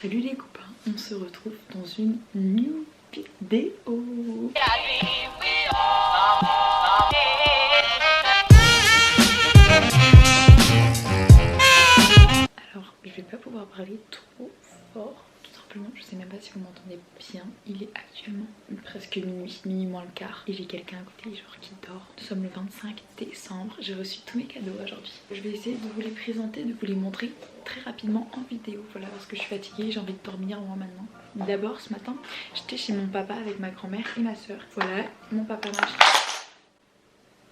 Salut les copains, on se retrouve dans une new vidéo. Alors, je vais pas pouvoir parler trop fort, tout simplement, je sais même pas si vous m'entendez bien. Il est actuellement presque minuit moins le quart, et j'ai quelqu'un à côté genre qui dort. Nous sommes le 25 décembre, j'ai reçu tous mes cadeaux aujourd'hui. Je vais essayer de vous les présenter, de vous les montrer très rapidement en vidéo, voilà, parce que je suis fatiguée, j'ai envie de dormir moi maintenant. D'abord ce matin, j'étais chez mon papa avec ma grand-mère et ma soeur. Voilà, mon papa m'a acheté.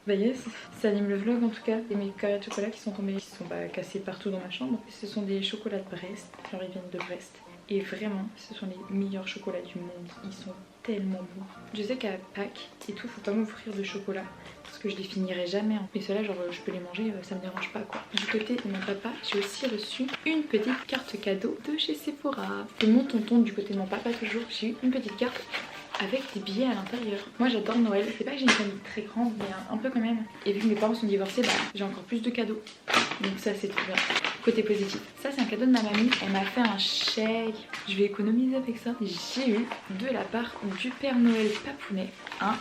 Bah yes, ça anime le vlog en tout cas. Et mes carrés de chocolat qui sont tombés, qui sont cassés partout dans ma chambre. Ce sont des chocolats de Brest, genre ils viennent de Brest. Et vraiment, ce sont les meilleurs chocolats du monde. Ils sont tellement bons. Je sais qu'à Pâques et tout, faut pas m'offrir de chocolat parce que je les finirai jamais. Mais ceux-là, genre je peux les manger, ça me dérange pas quoi. Du côté de mon papa, j'ai aussi reçu une petite carte cadeau de chez Sephora. De mon tonton, du côté de mon papa toujours, j'ai eu une petite carte avec des billets à l'intérieur. Moi j'adore Noël, c'est pas que j'ai une famille très grande mais un peu quand même. Et vu que mes parents sont divorcés, j'ai encore plus de cadeaux. Donc ça c'est trop bien. Côté positif. Ça c'est un cadeau de ma mamie, elle m'a fait un chèque. Je vais économiser avec ça. J'ai eu de la part du Père Noël Papounet un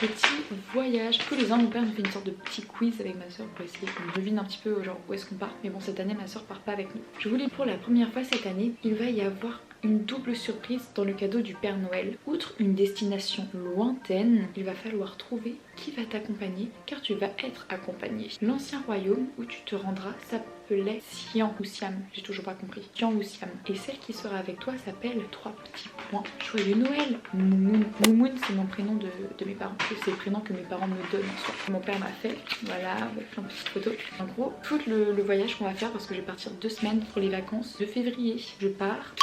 petit voyage. Tous les ans mon père nous fait une sorte de petit quiz avec ma soeur pour essayer qu'on devine un petit peu genre où est-ce qu'on part. Mais bon cette année ma soeur part pas avec nous. Je vous lis pour la première fois cette année, il va y avoir une double surprise dans le cadeau du Père Noël. Outre une destination lointaine, il va falloir trouver qui va t'accompagner car tu vas être accompagné. L'ancien royaume où tu te rendras s'appelait Sian ou Siam, j'ai toujours pas compris. Sian ou Siam. Et celle qui sera avec toi s'appelle 3 petits points. Joyeux Noël Moumoun. Moumoun c'est mon prénom de mes parents. C'est le prénom que mes parents me donnent en soi. Mon père m'a fait, voilà, avec plein de petites photos. En gros, tout le voyage qu'on va faire parce que je vais partir 2 semaines pour les vacances de février. Je pars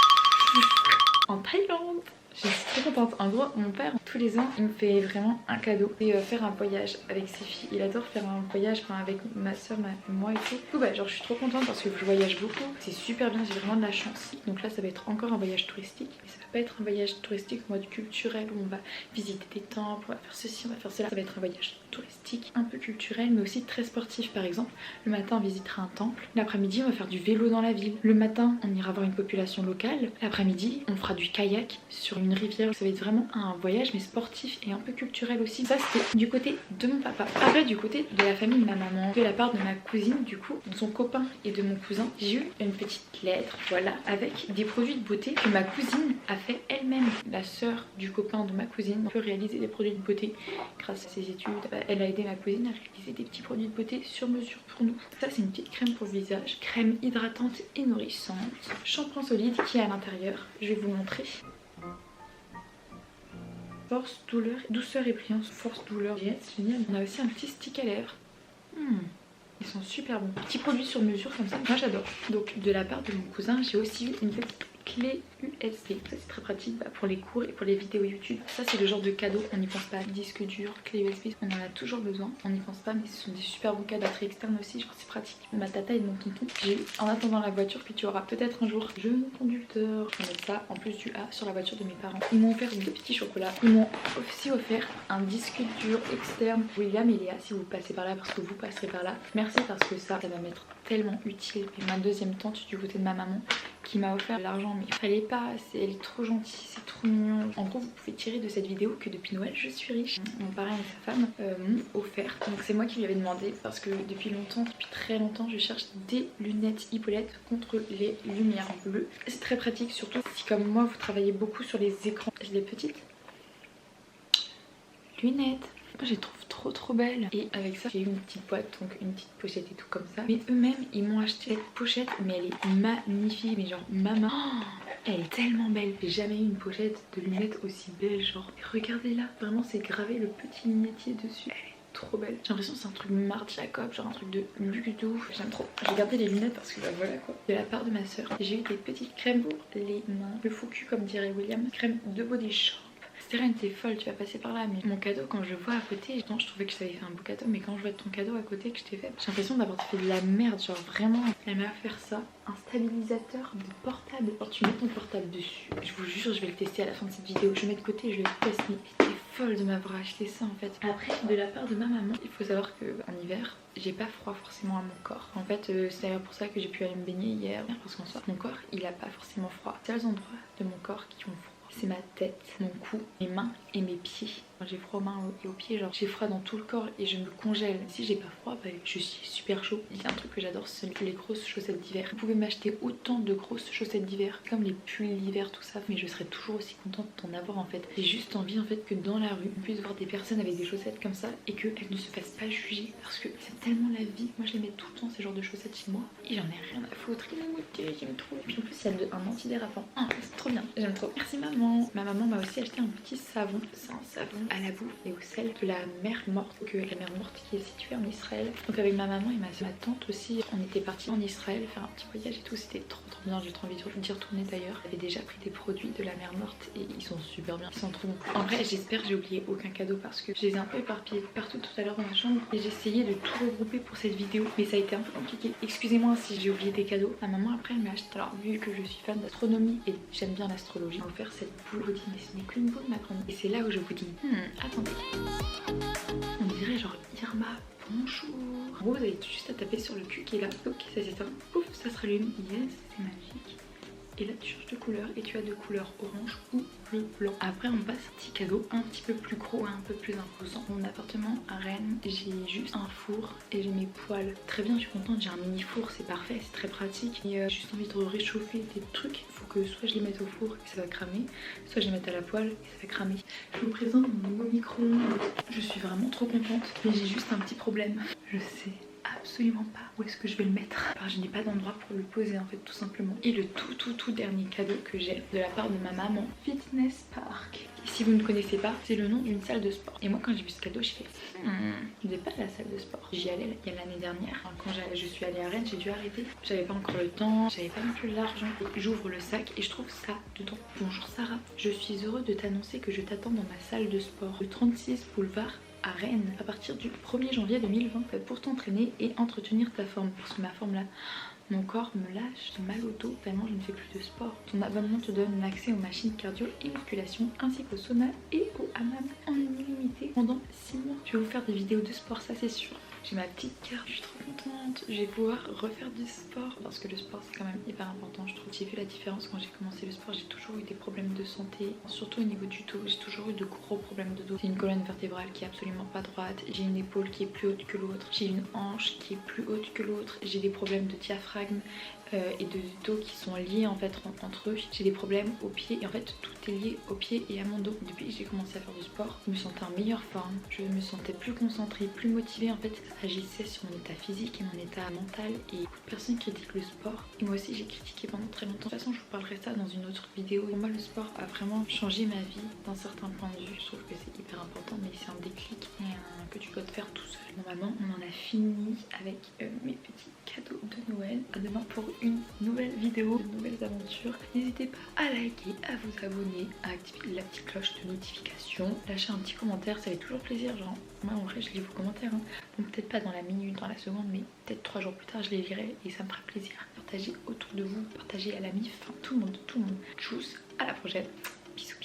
en Thaïlande. Je suis très contente. En gros, mon père, tous les ans, il me fait vraiment un cadeau. Et faire un voyage avec ses filles. Il adore faire un voyage avec ma soeur, moi et tout. Du coup, genre, je suis trop contente parce que je voyage beaucoup. C'est super bien, j'ai vraiment de la chance. Donc là, ça va être encore un voyage touristique. Mais ça va pas être un voyage touristique en mode culturel où on va visiter des temples, on va faire ceci, on va faire cela. Ça va être un voyage touristique, un peu culturel, mais aussi très sportif. Par exemple, le matin, on visitera un temple. L'après-midi, on va faire du vélo dans la ville. Le matin, on ira voir une population locale. L'après-midi, on fera du kayak sur une rivière. Ça va être vraiment un voyage mais sportif et un peu culturel aussi. Ça c'était du côté de mon papa. Après du côté de la famille de ma maman, de la part de ma cousine du coup, de son copain et de mon cousin, j'ai eu une petite lettre, voilà, avec des produits de beauté que ma cousine a fait elle-même. La sœur du copain de ma cousine peut réaliser des produits de beauté grâce à ses études. Elle a aidé ma cousine à réaliser des petits produits de beauté sur mesure pour nous. Ça c'est une petite crème pour le visage, crème hydratante et nourrissante, shampoing solide qui est à l'intérieur. Je vais vous montrer. Force, douleur, douceur et brillance. Force, douleur, c'est génial. On a aussi un petit stick à lèvres. Ils sont super bons. Petit produit sur mesure comme ça, moi j'adore. Donc de la part de mon cousin, j'ai aussi eu une petite clé USB. Ça c'est très pratique pour les cours et pour les vidéos YouTube. Ça c'est le genre de cadeau, on n'y pense pas. Disque dur, clé USB, on en a toujours besoin. On n'y pense pas mais ce sont des super bons cadeaux. Batterie externe aussi, je crois que c'est pratique. Ma tata et mon tonton. J'ai eu en attendant la voiture que tu auras peut-être un jour. Jeune conducteur. Je vais mettre ça en plus du A sur la voiture de mes parents. Ils m'ont offert 2 petits chocolats. Ils m'ont aussi offert un disque dur externe. William et Léa, si vous passez par là parce que vous passerez par là. Merci parce que ça va m'être tellement utile. Et ma deuxième tante du côté de ma maman qui m'a offert l'argent mais il fallait pas, elle est trop gentille, c'est trop mignon. En gros vous pouvez tirer de cette vidéo que depuis Noël je suis riche. Mon parrain et sa femme m'ont offert, donc c'est moi qui lui avais demandé parce que depuis très longtemps je cherche des lunettes Hippolyte contre les lumières bleues. C'est très pratique surtout si comme moi vous travaillez beaucoup sur les écrans. J'ai des petites lunettes. Moi je les trouve trop belles. Et avec ça j'ai eu une petite boîte, donc une petite pochette et tout comme ça. Mais eux-mêmes ils m'ont acheté cette pochette mais elle est magnifique. Mais genre maman, elle est tellement belle. J'ai jamais eu une pochette de lunettes aussi belle genre. Et regardez là, vraiment c'est gravé le petit lunetier dessus. Elle est trop belle. J'ai l'impression que c'est un truc Marc Jacob, genre un truc de luxe de ouf. J'aime trop. J'ai gardé les lunettes parce que voilà quoi. De la part de ma soeur, j'ai eu des petites crèmes pour les mains. Le faux cul comme dirait William. Crème de Body Shop. Stéphane, t'es folle, tu vas passer par là. Mais mon cadeau, quand je le vois à côté, je trouvais que je t'avais fait un beau cadeau, mais quand je vois ton cadeau à côté que je t'ai fait, j'ai l'impression d'avoir fait de la merde. Genre vraiment, elle m'a offert ça, un stabilisateur de portable. Genre tu mets ton portable dessus. Je vous jure, je vais le tester à la fin de cette vidéo. Je mets de côté, je vais le tester. T'es folle de m'avoir acheté ça en fait. Après, de la part de ma maman, il faut savoir qu'en hiver, j'ai pas froid forcément à mon corps. En fait, c'est d'ailleurs pour ça que j'ai pu aller me baigner hier, parce qu'en soi, mon corps, il a pas forcément froid. Les seuls endroits de mon corps qui ont froid, c'est ma tête, mon cou, mes mains et mes pieds. Quand j'ai froid aux mains et aux pieds, genre j'ai froid dans tout le corps et je me congèle. Si j'ai pas froid, bah, je suis super chaud. Il y a un truc que j'adore, c'est les grosses chaussettes d'hiver. Vous pouvez m'acheter autant de grosses chaussettes d'hiver, comme les pulls d'hiver, tout ça, mais je serais toujours aussi contente d'en avoir en fait. J'ai juste envie en fait que dans la rue, on puisse voir des personnes avec des chaussettes comme ça et qu'elles ne se fassent pas juger, parce que c'est tellement la vie. Moi je les mets tout le temps ces genres de chaussettes chez moi et j'en ai rien à foutre. Ils m'ont goûté, j'aime trop. Puis en plus il y a un antidérapant. Ah, c'est trop bien, j'aime trop. Merci maman. Ma maman m'a aussi acheté un petit savon. C'est un savon à la bouffe et au sel de la mer morte, qui est située en Israël. Donc avec ma maman et ma tante aussi, on était partis en Israël faire un petit voyage et tout. C'était trop bien, j'ai trop envie d'y retourner d'ailleurs. J'avais déjà pris des produits de la mer morte et ils sont super bien, ils sont trop bons. En vrai j'espère que j'ai oublié aucun cadeau parce que je les ai un peu éparpillés partout tout à l'heure dans ma chambre et j'ai essayé de tout regrouper pour cette vidéo, mais ça a été un peu compliqué. Excusez-moi si j'ai oublié des cadeaux. Ma maman après elle m'a acheté, alors vu que je suis fan d'astronomie et j'aime bien l'astrologie, elle m'a offert cette boule. Vous dites mais ce n'est qu'une boule ma grande. Et c'est là où je vous dis attendez, on dirait genre Irma, bonjour. En gros vous avez juste à taper sur le cul qui est là, ok ça s'éteint, pouf ça se rallume, yes c'est magique. Et là tu changes de couleur et tu as de couleur orange ou bleu blanc. Après on passe un petit cadeau un petit peu plus gros et un peu plus imposant. Mon appartement à Rennes, j'ai juste un four et j'ai mes poêles. Très bien, je suis contente, j'ai un mini four, c'est parfait, c'est très pratique. Et j'ai juste envie de réchauffer des trucs. Il faut que soit je les mette au four et ça va cramer, soit je les mette à la poêle et ça va cramer. Je vous présente mon nouveau micro-ondes. Je suis vraiment trop contente, mais j'ai juste un petit problème. Je sais absolument pas où est-ce que je vais le mettre. Enfin, je n'ai pas d'endroit pour le poser en fait, tout simplement. Et le tout dernier cadeau que j'ai de la part de ma maman, Fitness Park. Et si vous ne connaissez pas, c'est le nom d'une salle de sport. Et moi quand j'ai vu ce cadeau, je fais je vais pas à la salle de sport. J'y allais il y a l'année dernière. Enfin, quand je suis allée à Rennes, j'ai dû arrêter. J'avais pas encore le temps, j'avais pas non plus l'argent. J'ouvre le sac et je trouve ça dedans. Bonjour Sarah, je suis heureux de t'annoncer que je t'attends dans ma salle de sport, le 36 boulevard à Rennes à partir du 1er janvier 2020 pour t'entraîner et entretenir ta forme. Parce que ma forme là, mon corps me lâche, j'ai mal au dos tellement je ne fais plus de sport. Ton abonnement te donne l'accès aux machines cardio et musculation ainsi qu'au sauna et au hammam en illimité pendant 6 mois. Je vais vous faire des vidéos de sport, ça c'est sûr. J'ai ma petite carte, je suis trop contente. Je vais pouvoir refaire du sport parce que le sport c'est quand même hyper important, je trouve. J'ai vu la différence quand j'ai commencé le sport, j'ai toujours eu des problèmes de santé, surtout au niveau du dos. J'ai toujours eu de gros problèmes de dos. J'ai une colonne vertébrale qui est absolument pas droite, j'ai une épaule qui est plus haute que l'autre, j'ai une hanche qui est plus haute que l'autre, j'ai des problèmes de diaphragme et de dos qui sont liés en fait entre eux. J'ai des problèmes aux pieds et en fait tout est lié aux pieds et à mon dos. Depuis que j'ai commencé à faire du sport, je me sentais en meilleure forme, je me sentais plus concentrée, plus motivée. En fait ça agissait sur mon état physique et mon état mental et beaucoup de personnes critiquent le sport et moi aussi j'ai critiqué pendant très longtemps. De toute façon je vous parlerai ça dans une autre vidéo. Pour moi le sport a vraiment changé ma vie d'un certain point de vue. Je trouve que c'est hyper important, mais c'est un déclic que tu dois te faire tout seul. Normalement on en a fini avec mes petits cadeaux de Noël. À demain pour une nouvelle vidéo, de nouvelles aventures. N'hésitez pas à liker, à vous abonner, à activer la petite cloche de notification, lâcher un petit commentaire, ça fait toujours plaisir. Genre moi en vrai je lis vos commentaires donc peut-être pas dans la minute, dans la seconde, mais peut-être 3 jours plus tard je les lirai et ça me fera plaisir. Partagez autour de vous, partagez à la mif, enfin tout le monde. Tchuss, à la prochaine, bisous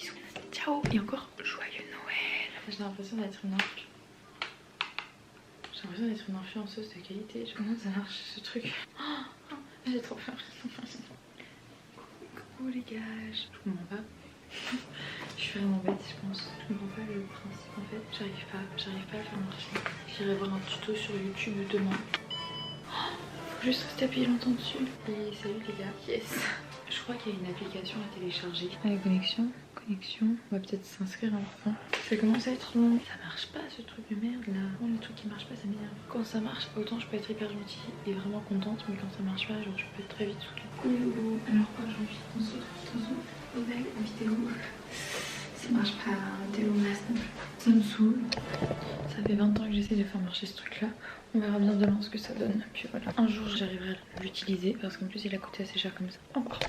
ciao et encore joyeux Noël. J'ai l'impression d'être une influenceuse de qualité. Comment ça marche ce truc? J'ai trop peur. Coucou les gars, je comprends pas. Je suis vraiment bête je pense. Je comprends pas le principe en fait. J'arrive pas à le faire marcher. J'irai voir un tuto sur YouTube demain. Faut juste rester appuyé longtemps dessus. Et salut les gars, yes. Je crois qu'il y a une application à télécharger. Allez, connexion. On va peut-être s'inscrire enfin. Ça commence à être long. Ça marche pas ce truc de merde là. Bon, le truc qui marche pas ça m'énerve. Quand ça marche, autant je peux être hyper gentille et vraiment contente, mais quand ça marche pas, genre je peux être très vite saoulée. Coucou. Alors aujourd'hui, attention, nouvelle vidéo. Ça marche pas, vidéo masse. Ça me saoule. Ça fait 20 ans que j'essaie de faire marcher ce truc là. On verra bien demain ce que ça donne. Puis voilà. Un jour j'arriverai à l'utiliser parce qu'en plus il a coûté assez cher comme ça. Au revoir.